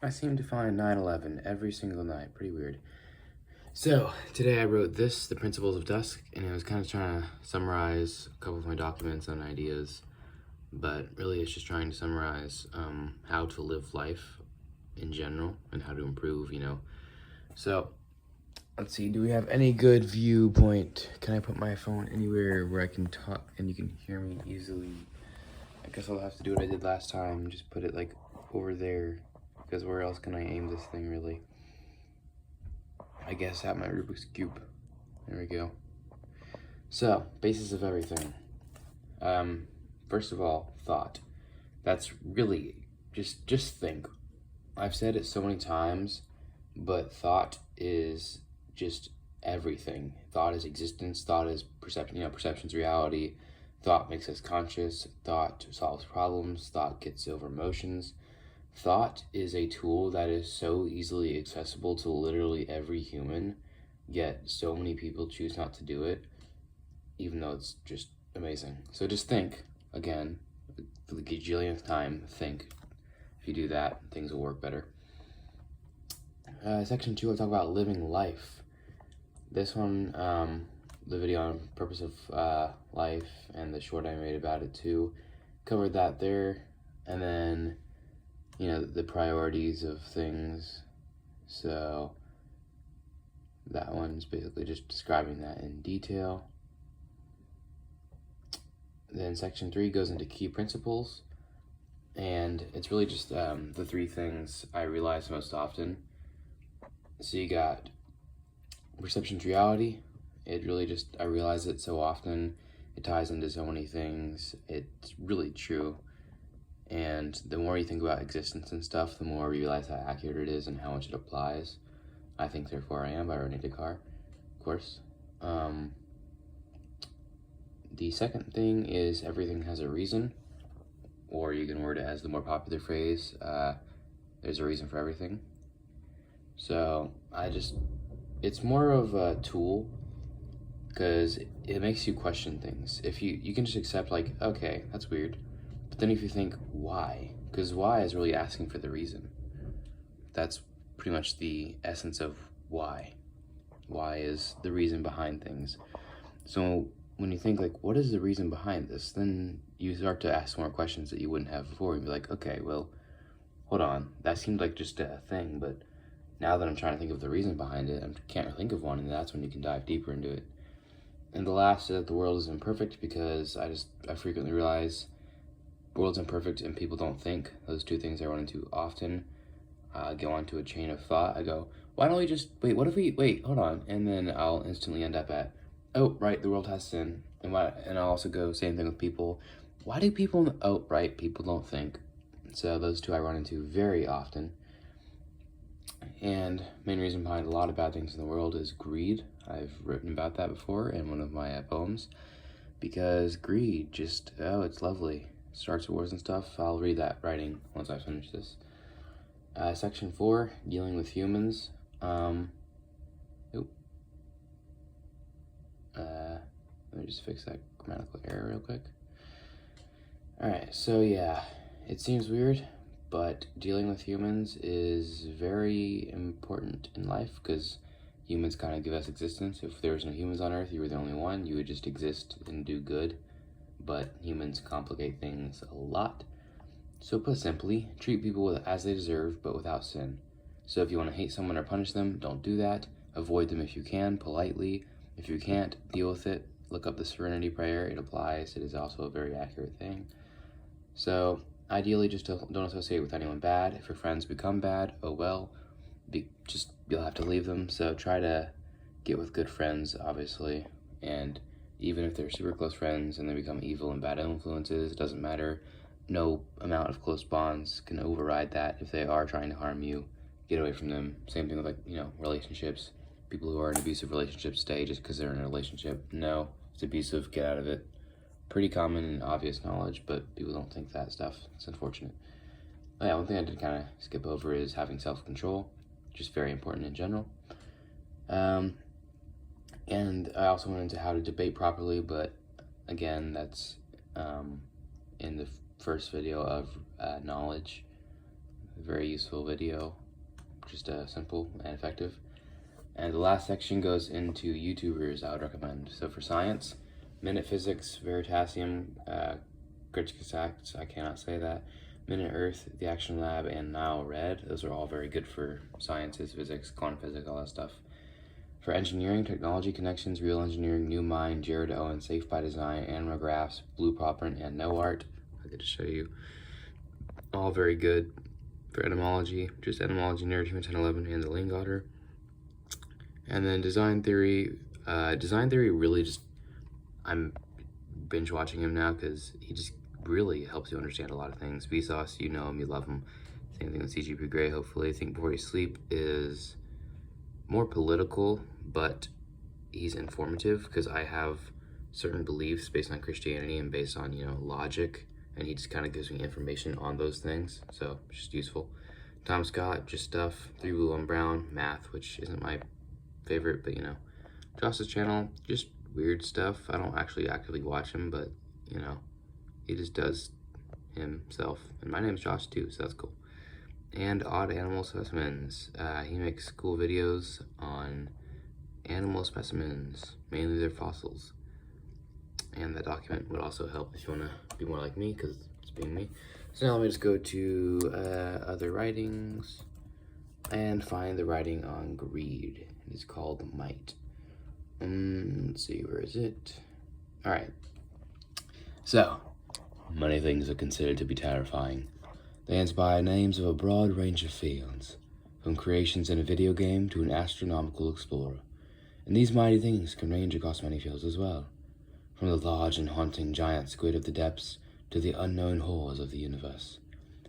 I seem to find 9/11 every single night. Pretty weird. So, today I wrote this, The Principles of Dusk, and I was kind of trying to summarize a couple of my documents and ideas, but really it's just trying to summarize how to live life in general and how to improve. So, let's see, do we have any good viewpoint? Can I put my phone anywhere where I can talk and you can hear me easily? I guess I'll have to do what I did last time, just put it like over there, because where else can I aim this thing really? I guess at my Rubik's Cube. There we go. So, basis of everything. First of all, thought. That's really, just think. I've said it so many times, but thought is just everything. Thought is existence, thought is perception, perception's reality. Thought makes us conscious, thought solves problems, thought gets over emotions. Thought is a tool that is so easily accessible to literally every human, yet so many people choose not to do it, even though it's just amazing. So just think, again, for the gajillionth time, think. If you do that, things will work better. Section 2, I talk about living life. This one, the video on purpose of life and the short I made about it too, covered that there. And then the priorities of things. So that one's basically just describing that in detail. Then section 3 goes into key principles, and it's really just the three things I realize most often. So you got perception's reality. It really just, I realize it so often. It ties into so many things. It's really true. And the more you think about existence and stuff, the more you realize how accurate it is and how much it applies. I Think Therefore I Am by Rene Descartes, of course. The second thing is everything has a reason, or you can word it as the more popular phrase, there's a reason for everything. So it's more of a tool, because it makes you question things. If you can just accept like, okay, that's weird. But then if you think, why? Because why is really asking for the reason. That's pretty much the essence of why. Why is the reason behind things. So when you think like, what is the reason behind this? Then you start to ask more questions that you wouldn't have before. And be like, okay, well, hold on. That seemed like just a thing, but now that I'm trying to think of the reason behind it, I can't think of one, and that's when you can dive deeper into it. And the last is that the world is imperfect, because I frequently realize the world's imperfect and people don't think. Those two things I run into often. Go onto a chain of thought. I go, why don't we just wait? What if we wait? Hold on, and then I'll instantly end up at, oh right, the world has sin. And I'll also go same thing with people. Why do people? Oh right, people don't think. So those two I run into very often. And main reason behind a lot of bad things in the world is greed. I've written about that before in one of my poems, because greed just, oh, it's lovely. Starts wars and stuff. I'll read that writing once I finish this. Section 4, dealing with humans. Let me just fix that grammatical error real quick. Alright, so yeah, it seems weird, but dealing with humans is very important in life, because humans kind of give us existence. If there was no humans on Earth, you were the only one, you would just exist and do good. But humans complicate things a lot. So put simply, treat people as they deserve, but without sin. So if you want to hate someone or punish them, don't do that. Avoid them if you can, politely. If you can't, deal with it. Look up the Serenity Prayer. It applies. It is also a very accurate thing. So ideally, just don't associate with anyone bad. If your friends become bad, oh well. You'll have to leave them. So try to get with good friends, obviously. And even if they're super close friends and they become evil and bad influences, it doesn't matter. No amount of close bonds can override that. If they are trying to harm you, get away from them. Same thing with relationships. People who are in abusive relationships stay just because they're in a relationship. No, it's abusive, get out of it. Pretty common and obvious knowledge, but people don't think that stuff. It's unfortunate. Oh yeah, one thing I did kind of skip over is having self-control, which is very important in general. And I also went into how to debate properly, but again, that's in the first video of knowledge. Very useful video, just simple and effective. And the last section goes into YouTubers I would recommend. So for science, Minute Physics, Veritasium, Gritchkasaks, I cannot say that, Minute Earth, The Action Lab, and Now Red. Those are all very good for sciences, physics, quantum physics, all that stuff. For engineering, Technology Connections, Real Engineering, New Mind, Jared Owen, Safe by Design, Animagraphs, Blue Popprint, and No Art. I get to show you. All very good. For etymology, just Etymology, Narrative 1011, and the Lingotter. And then design theory really just, I'm binge watching him now because he just really helps you understand a lot of things. Vsauce, you know him, you love him. Same thing with CGP Grey, hopefully. Think Before You Sleep is more political, but he's informative because I have certain beliefs based on Christianity and based on, logic, and he just kind of gives me information on those things, so it's just useful. Tom Scott, just stuff. 3 Blue, 1 Brown, math, which isn't my favorite, but Josh's channel, just weird stuff. I don't actually actively watch him, but he just does himself. And my name's Josh too, so that's cool. And Odd Animal Specimens. He makes cool videos on animal specimens, mainly their fossils. And that document would also help if you want to be more like me, because it's being me. So now let me just go to other writings and find the writing on greed. It is called Might. Let's see, where is it? All right. So, many things are considered to be terrifying. They inspire names of a broad range of fields, from creations in a video game to an astronomical explorer. And these mighty things can range across many fields as well, from the large and haunting giant squid of the depths to the unknown horrors of the universe.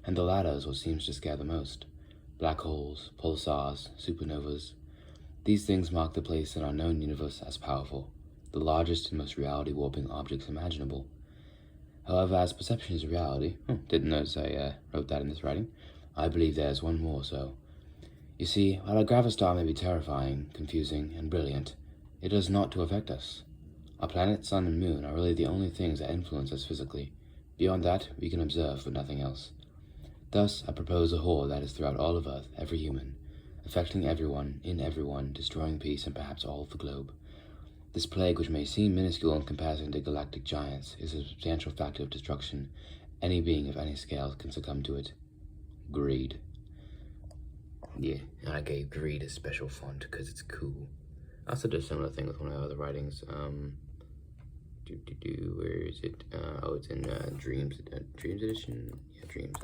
And the latter is what seems to scare the most. Black holes, pulsars, supernovas. These things mark the place in our known universe as powerful, the largest and most reality-warping objects imaginable. However, as perception is reality, didn't notice I wrote that in this writing, I believe there's one more so. You see, while a gravastar may be terrifying, confusing, and brilliant, it does not to affect us. Our planet, sun, and moon are really the only things that influence us physically. Beyond that, we can observe, but nothing else. Thus, I propose a whole that is throughout all of Earth, every human, affecting everyone, in everyone, destroying peace and perhaps all of the globe. This plague, which may seem minuscule in comparison to galactic giants, is a substantial factor of destruction. Any being of any scale can succumb to it. Greed. Yeah, and I gave greed a special font because it's cool. I also did a similar thing with one of my other writings. Where is it? Oh, it's in Dreams Edition? Yeah, Dreams.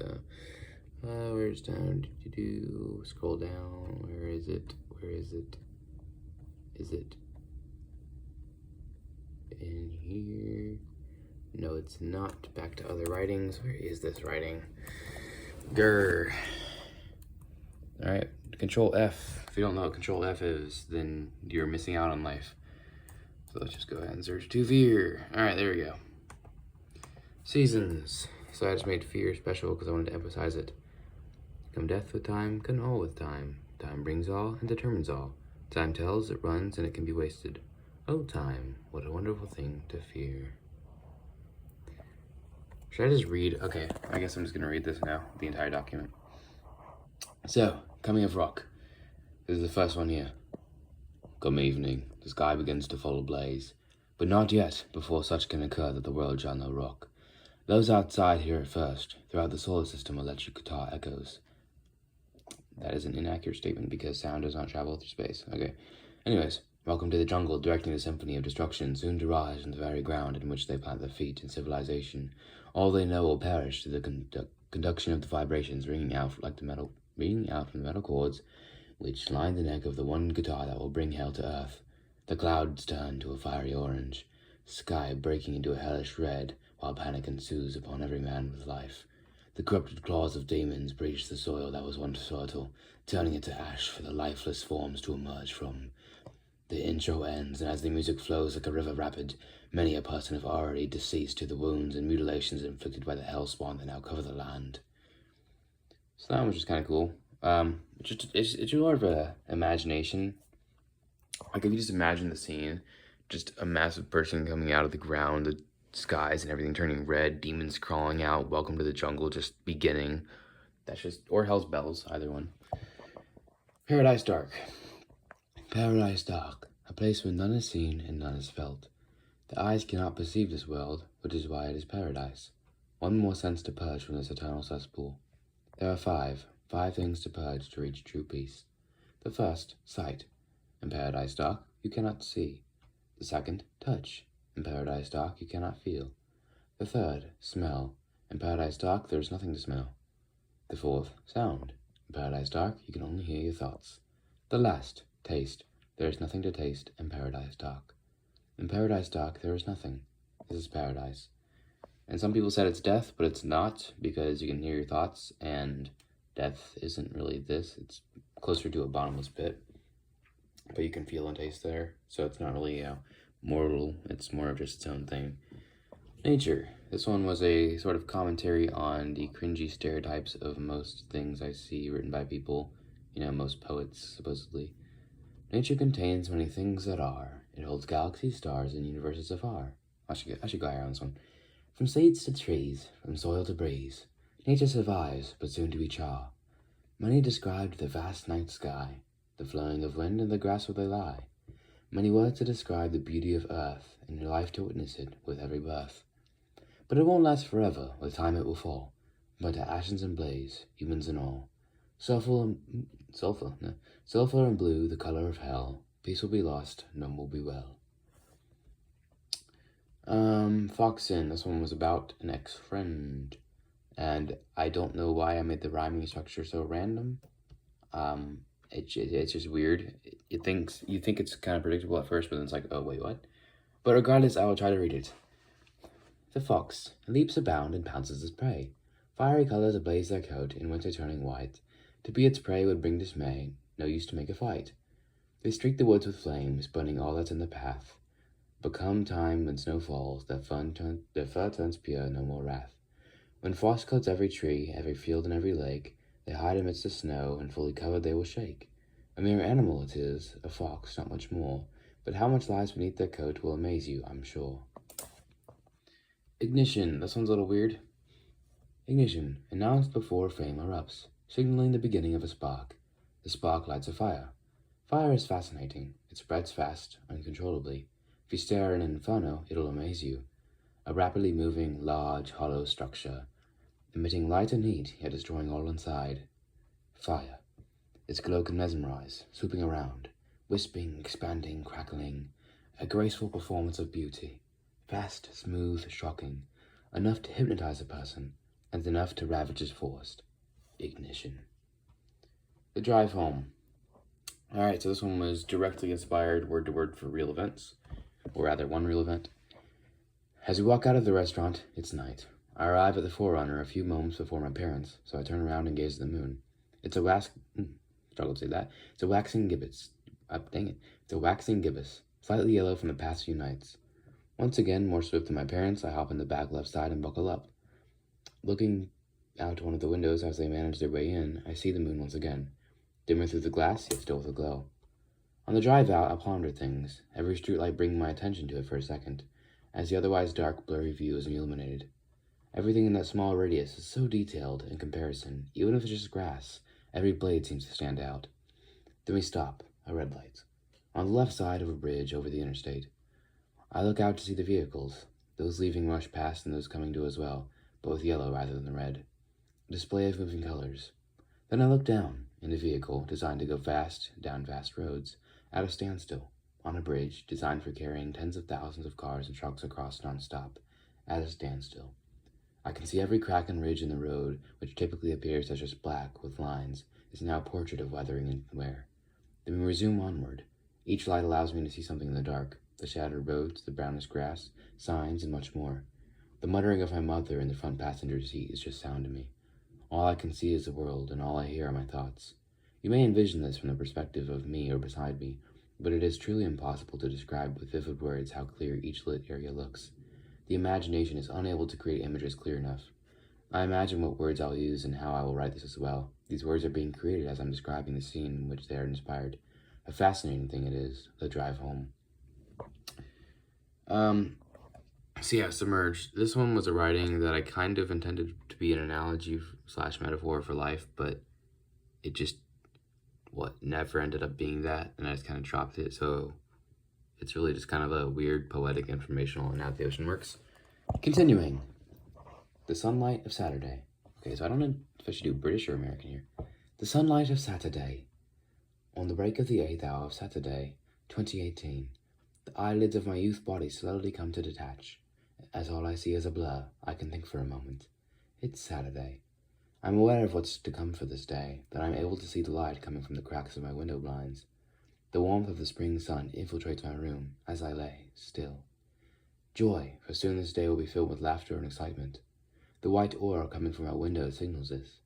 Where's down? Scroll down. Where is it? Is it in here? No, it's not. Back to other writings. Where is this writing? Grr. Alright, Control F. If you don't know what Control F is, then you're missing out on life. So let's just go ahead and search to fear. Alright, there we go. Seasons. So I just made fear special because I wanted to emphasize it. Come death with time, come all with time. Time brings all and determines all. Time tells, it runs, and it can be wasted. Oh, time, what a wonderful thing to fear. Should I just read? Okay, I guess I'm just going to read this now, the entire document. So, coming of rock. This is the first one here. Come evening, the sky begins to fall ablaze, but not yet before such can occur that the world shall know rock. Those outside hear it first. Throughout the solar system, electric guitar echoes. That is an inaccurate statement because sound does not travel through space. Okay. Anyways, welcome to the jungle, directing the symphony of destruction, soon to rise from the very ground in which they plant their feet in civilization. All they know will perish to the conduction of the vibrations ringing out from the metal cords which line the neck of the one guitar that will bring hell to earth. The clouds turn to a fiery orange, sky breaking into a hellish red, while panic ensues upon every man with life. The corrupted claws of demons breach the soil that was once fertile, turning it to ash for the lifeless forms to emerge from. The intro ends, and as the music flows like a river rapid, many a person have already deceased to the wounds and mutilations inflicted by the hellspawn that now cover the land. So that was just kind of cool. It's more of a imagination. Like if you just imagine the scene, just a massive person coming out of the ground, the skies and everything turning red, demons crawling out, welcome to the jungle just beginning. That's just, or Hell's Bells, either one. Paradise Dark. Paradise Dark, a place where none is seen and none is felt. The eyes cannot perceive this world, which is why it is paradise. One more sense to purge from this eternal cesspool. There are five things to purge to reach true peace. The first, sight. In Paradise Dark, you cannot see. The second, touch. In Paradise Dark, you cannot feel. The third, smell. In Paradise Dark, there is nothing to smell. The fourth, sound. In Paradise Dark, you can only hear your thoughts. The last, taste. There is nothing to taste in Paradise Dark. In Paradise Dark, there is nothing. This is paradise. And some people said it's death, but it's not, because you can hear your thoughts, and death isn't really this. It's closer to a bottomless pit, but you can feel and taste there, so it's not really mortal. It's more of just its own thing. Nature. This one was a sort of commentary on the cringy stereotypes of most things I see written by people, most poets, supposedly. Nature contains many things that are. It holds galaxies, stars, and universes afar. I should go higher on this one. From seeds to trees, from soil to breeze, nature survives, but soon to be char. Many described the vast night sky, the flowing of wind and the grass where they lie. Many words to describe the beauty of earth, and your life to witness it with every birth. But it won't last forever, with time it will fall, burnt to ashes and blaze, humans and all. Sulfur and blue, the color of hell. Peace will be lost, none will be well. Fox In. This one was about an ex-friend, and I don't know why I made the rhyming structure so random. It's just weird. You think it's kind of predictable at first, but then it's like, oh wait, what? But regardless, I will try to read it. The fox leaps abound and pounces his prey. Fiery colors ablaze their coat, in winter turning white. To be its prey would bring dismay, no use to make a fight. They streak the woods with flames, burning all that's in the path. But come time when snow falls, their fur turns pure, no more wrath. When frost coats every tree, every field and every lake, they hide amidst the snow, and fully covered they will shake. A mere animal it is, a fox, not much more, but how much lies beneath their coat will amaze you, I'm sure. Ignition. This one's a little weird. Ignition, announced before flame erupts, signaling the beginning of a spark. The spark lights a fire. Fire is fascinating. It spreads fast, uncontrollably. If you stare at an inferno, it'll amaze you. A rapidly moving, large, hollow structure, emitting light and heat, yet destroying all inside. Fire. Its glow can mesmerize, swooping around, wisping, expanding, crackling. A graceful performance of beauty. Fast, smooth, shocking. Enough to hypnotize a person, and enough to ravage his forest. Ignition. The Drive Home. Alright, so this one was directly inspired word to word for real events, or rather one real event. As we walk out of the restaurant, it's night. I arrive at the Forerunner a few moments before my parents, so I turn around and gaze at the moon. It's a waxing gibbous. It's a waxing gibbous, slightly yellow from the past few nights. Once again, more swift than my parents, I hop in the back left side and buckle up. Looking out one of the windows as they manage their way in, I see the moon once again, dimmer through the glass, yet still with a glow. On the drive out, I ponder things, every streetlight bringing my attention to it for a second, as the otherwise dark, blurry view is illuminated. Everything in that small radius is so detailed in comparison, even if it's just grass, every blade seems to stand out. Then we stop, a red light, on the left side of a bridge over the interstate. I look out to see the vehicles. Those leaving rush past and those coming do as well, but with yellow rather than red. A display of moving colors. Then I look down, in a vehicle designed to go fast, down vast roads, at a standstill, on a bridge designed for carrying tens of thousands of cars and trucks across nonstop, at a standstill. I can see every crack and ridge in the road, which typically appears as just black with lines, is now a portrait of weathering and wear. Then we resume onward. Each light allows me to see something in the dark, the shattered roads, the brownish grass, signs, and much more. The muttering of my mother in the front passenger seat is just sound to me. All I can see is the world, and all I hear are my thoughts. You may envision this from the perspective of me or beside me, but it is truly impossible to describe with vivid words how clear each lit area looks. The imagination is unable to create images clear enough. I imagine what words I'll use and how I will write this as well. These words are being created as I'm describing the scene in which they are inspired. A fascinating thing it is, the drive home. So yeah, Submerged. This one was a writing that I kind of intended to be an analogy slash metaphor for life, but it just never ended up being that, and I just kind of dropped it. So it's really just kind of a weird, poetic, informational, and how the ocean works. Continuing, the sunlight of Saturday. Okay, so I don't know if I should do British or American here. The sunlight of Saturday. On the break of the 8th hour of Saturday, 2018, the eyelids of my youth body slowly come to detach. As all I see is a blur, I can think for a moment. It's Saturday. I'm aware of what's to come for this day, that I'm able to see the light coming from the cracks of my window blinds. The warmth of the spring sun infiltrates my room as I lay, still. Joy, for soon this day will be filled with laughter and excitement. The white aura coming from our window signals this.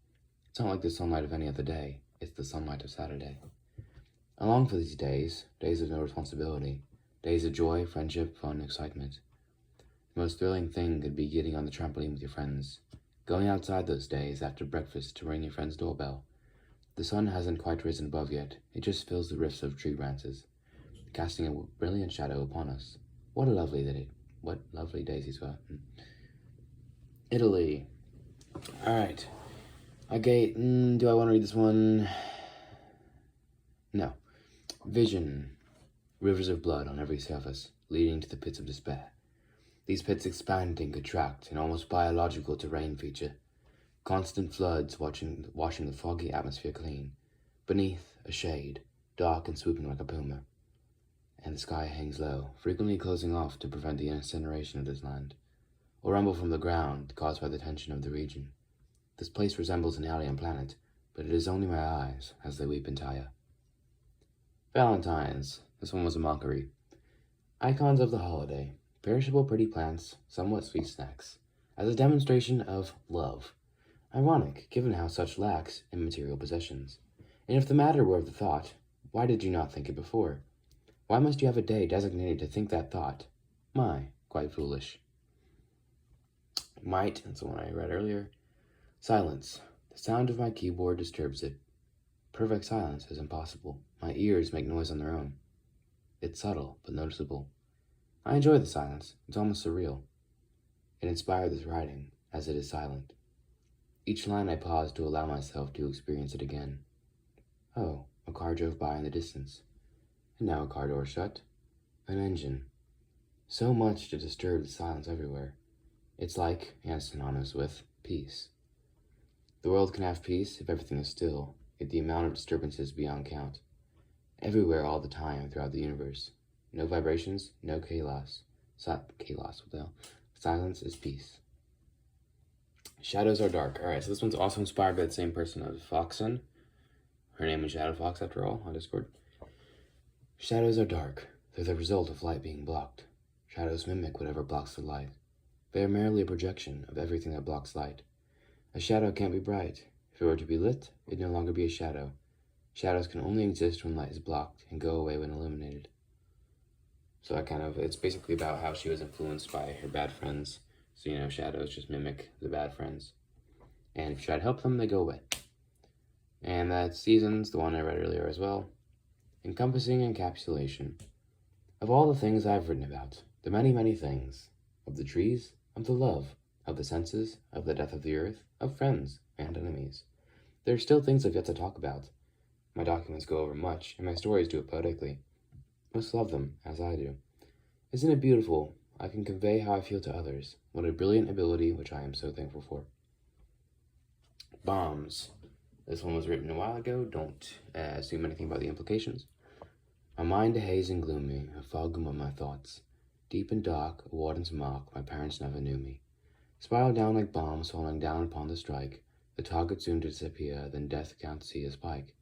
It's not like the sunlight of any other day, it's the sunlight of Saturday. I long for these days, days of no responsibility, days of joy, friendship, fun, excitement. The most thrilling thing could be getting on the trampoline with your friends, going outside those days after breakfast to ring your friend's doorbell. The sun hasn't quite risen above yet, it just fills the rifts of tree branches, casting a brilliant shadow upon us. What lovely days these were. Italy. Alright. Okay, do I want to read this one? No. Vision. Rivers of blood on every surface, leading to the pits of despair. These pits expand and contract, an almost biological terrain feature. Constant floods washing the foggy atmosphere clean. Beneath, a shade, dark and swooping like a puma. And the sky hangs low, frequently closing off to prevent the incineration of this land, or rumble from the ground caused by the tension of the region. This place resembles an alien planet, but it is only my eyes as they weep and tire. Valentine's. This one was a mockery. Icons of the holiday. Perishable pretty plants, somewhat sweet snacks, as a demonstration of love. Ironic, given how such lacks in material possessions. And if the matter were of the thought, why did you not think it before? Why must you have a day designated to think that thought? Quite foolish. Might, that's the one I read earlier. Silence. The sound of my keyboard disturbs it. Perfect silence is impossible. My ears make noise on their own. It's subtle, but noticeable. I enjoy the silence. It's almost surreal. It inspired this writing, as it is silent. Each line I pause to allow myself to experience it again. Oh, a car drove by in the distance. And now a car door shut. An engine. So much to disturb the silence everywhere. It's like, and synonymous with, peace. The world can have peace if everything is still, yet the amount of disturbance is beyond count. Everywhere all the time throughout the universe. No vibrations, no chaos. Chaos, what the hell? Silence is peace. Shadows are dark. Alright, so this one's also inspired by the same person as Foxen. Her name is Shadow Fox, after all, on Discord. Shadows are dark. They're the result of light being blocked. Shadows mimic whatever blocks the light. They are merely a projection of everything that blocks light. A shadow can't be bright. If it were to be lit, it'd no longer be a shadow. Shadows can only exist when light is blocked and go away when illuminated. So it's basically about how she was influenced by her bad friends. So, shadows just mimic the bad friends. And if you try to help them, they go away. And that Seasons, the one I read earlier as well. Encompassing encapsulation. Of all the things I've written about, the many, many things. Of the trees, of the love, of the senses, of the death of the earth, of friends and enemies. There are still things I've yet to talk about. My documents go over much, and my stories do it poetically. Most love them, as I do. Isn't it beautiful? I can convey how I feel to others. What a brilliant ability, which I am so thankful for. Bombs. This one was written a while ago. Don't assume anything about the implications. My mind a haze and gloomy, a fog among my thoughts. Deep and dark, a warden's mark, my parents never knew me. Spiral down like bombs falling down upon the strike. The target soon to disappear, then death can't see a spike.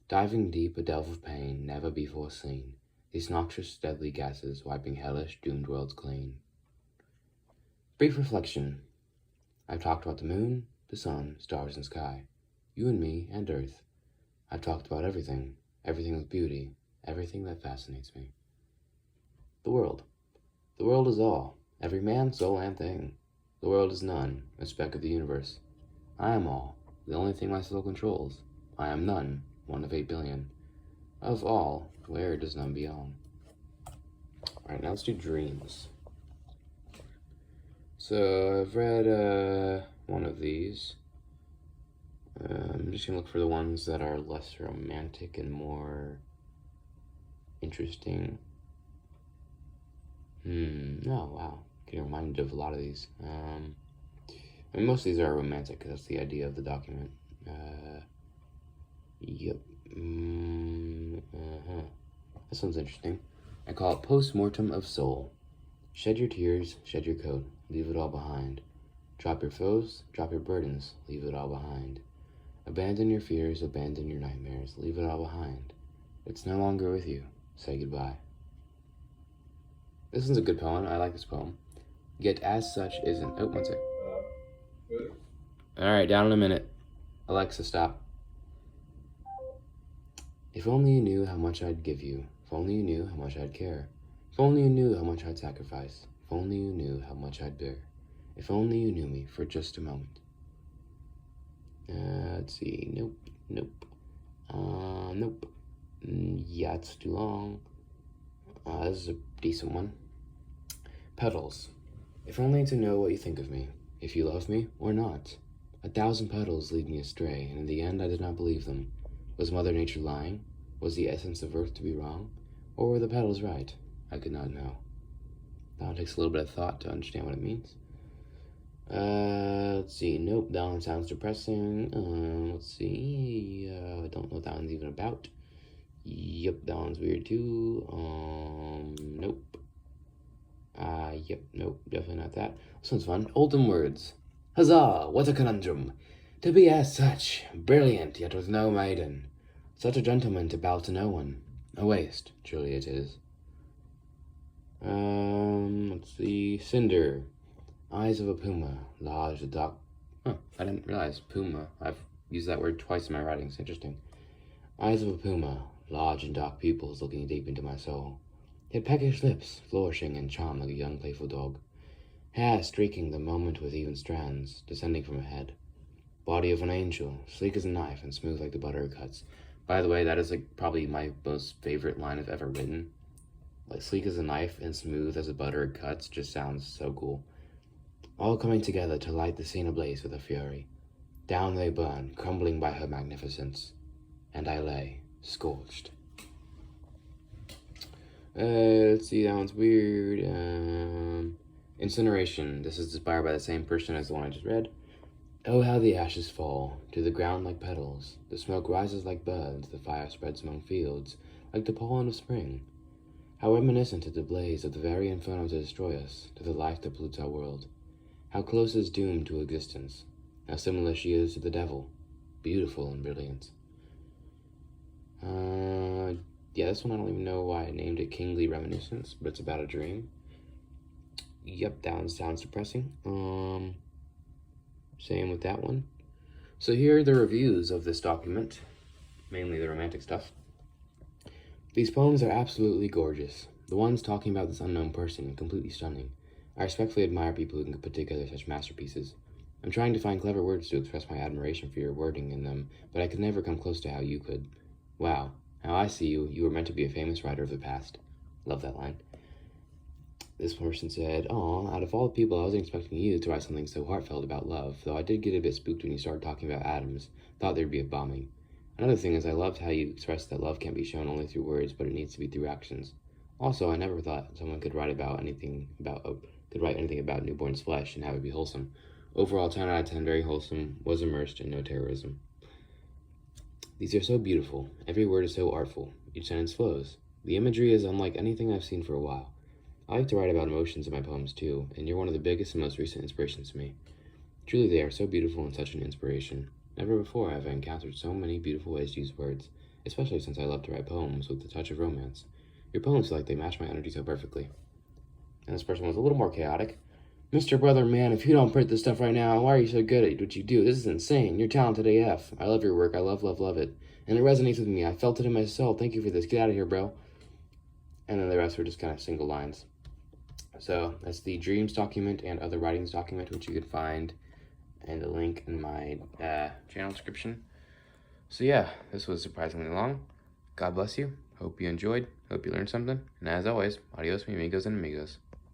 Diving deep, a delve of pain, never before seen. These noxious, deadly gases, wiping hellish, doomed worlds clean. Brief reflection. I've talked about the moon, the sun, stars, and sky. You and me, and Earth. I've talked about everything with beauty, everything that fascinates me. The world. The world is all, every man, soul, and thing. The world is none, a speck of the universe. I am all, the only thing my soul controls. I am none, one of 8 billion. Of all, where does none belong? Alright, now let's do dreams. So I've read one of these. I'm just gonna look for the ones that are less romantic and more interesting. Oh wow, getting reminded of a lot of these. I mean, most of these are romantic because that's the idea of the document. Yep. This one's interesting. I call it Post-Mortem of Soul. Shed your tears, shed your coat, leave it all behind. Drop your foes, drop your burdens, leave it all behind. Abandon your fears, abandon your nightmares, leave it all behind. It's no longer with you, say goodbye. This one's a good poem, I like this poem. Yet as such isn't, oh, one sec. Alright, down in a minute. Alexa, stop. If only you knew how much I'd give you, if only you knew how much I'd care, if only you knew how much I'd sacrifice, if only you knew how much I'd bear, if only you knew me for just a moment. Let's see, nope. Nope. Yeah, it's too long. This is a decent one. Petals. If only to know what you think of me, if you love me or not. 1,000 petals lead me astray, and in the end I did not believe them. Was Mother Nature lying? Was the essence of Earth to be wrong? Or were the petals right? I could not know. That one takes a little bit of thought to understand what it means. Let's see. Nope, that one sounds depressing. Let's see. I don't know what that one's even about. Yep, that one's weird too. Nope. Yep, nope, definitely not that. This one's fun. Oldham words. Huzzah, what a conundrum! To be as such, brilliant, yet with no maiden. Such a gentleman to bow to no one. A waste, truly it is. Let's see. Cinder. Eyes of a puma, large, a dark... Huh, I didn't realize. Puma. I've used that word twice in my writings. Interesting. Eyes of a puma, large and dark pupils looking deep into my soul. Yet peckish lips, flourishing in charm like a young playful dog. Hair streaking the moment with even strands, descending from her head. Body of an angel, sleek as a knife and smooth like the butter it cuts. By the way, that is like probably my most favorite line I've ever written. Like, sleek as a knife and smooth as a butter it cuts just sounds so cool. All coming together to light the scene ablaze with a fury. Down they burn, crumbling by her magnificence. And I lay, scorched. Let's see, that one's weird. Incineration. This is inspired by the same person as the one I just read. Oh, how the ashes fall, to the ground like petals. The smoke rises like buds, the fire spreads among fields, like the pollen of spring. How reminiscent of the blaze of the very inferno to destroy us, to the life that pollutes our world. How close is doom to existence. How similar she is to the devil, beautiful and brilliant. Yeah, this one I don't even know why I named it Kingly Reminiscence, but it's about a dream. Yep, that one sounds depressing. Same with that one. So here are the reviews of this document, mainly the romantic stuff. These poems are absolutely gorgeous. The ones talking about this unknown person, completely stunning. I respectfully admire people who can put together such masterpieces. I'm trying to find clever words to express my admiration for your wording in them, but I could never come close to how you could. Wow, how I see you, you were meant to be a famous writer of the past. Love that line. This person said, "Aw, out of all the people, I wasn't expecting you to write something so heartfelt about love, though I did get a bit spooked when you started talking about atoms. Thought there'd be a bombing. Another thing is I loved how you expressed that love can't be shown only through words, but it needs to be through actions. Also, I never thought someone could write anything about newborn's flesh and have it be wholesome. Overall, 10 out of 10, very wholesome, was immersed in no terrorism. These are so beautiful. Every word is so artful. Each sentence flows. The imagery is unlike anything I've seen for a while. I like to write about emotions in my poems too, and you're one of the biggest and most recent inspirations to me. Truly, they are so beautiful and such an inspiration. Never before have I encountered so many beautiful ways to use words, especially since I love to write poems with a touch of romance. Your poems feel like they match my energy so perfectly." And this person was a little more chaotic. "Mr. Brother, man, if you don't print this stuff right now, why are you so good at what you do? This is insane. You're talented AF. I love your work. I love it. And it resonates with me. I felt it in my soul. Thank you for this. Get out of here, bro." And then the rest were just kind of single lines. So that's the Dreams document and Other Writings document, which you can find and a link in my channel description. So yeah, this was surprisingly long. God bless you. Hope you enjoyed. Hope you learned something. And as always, adios, mi amigos and amigos.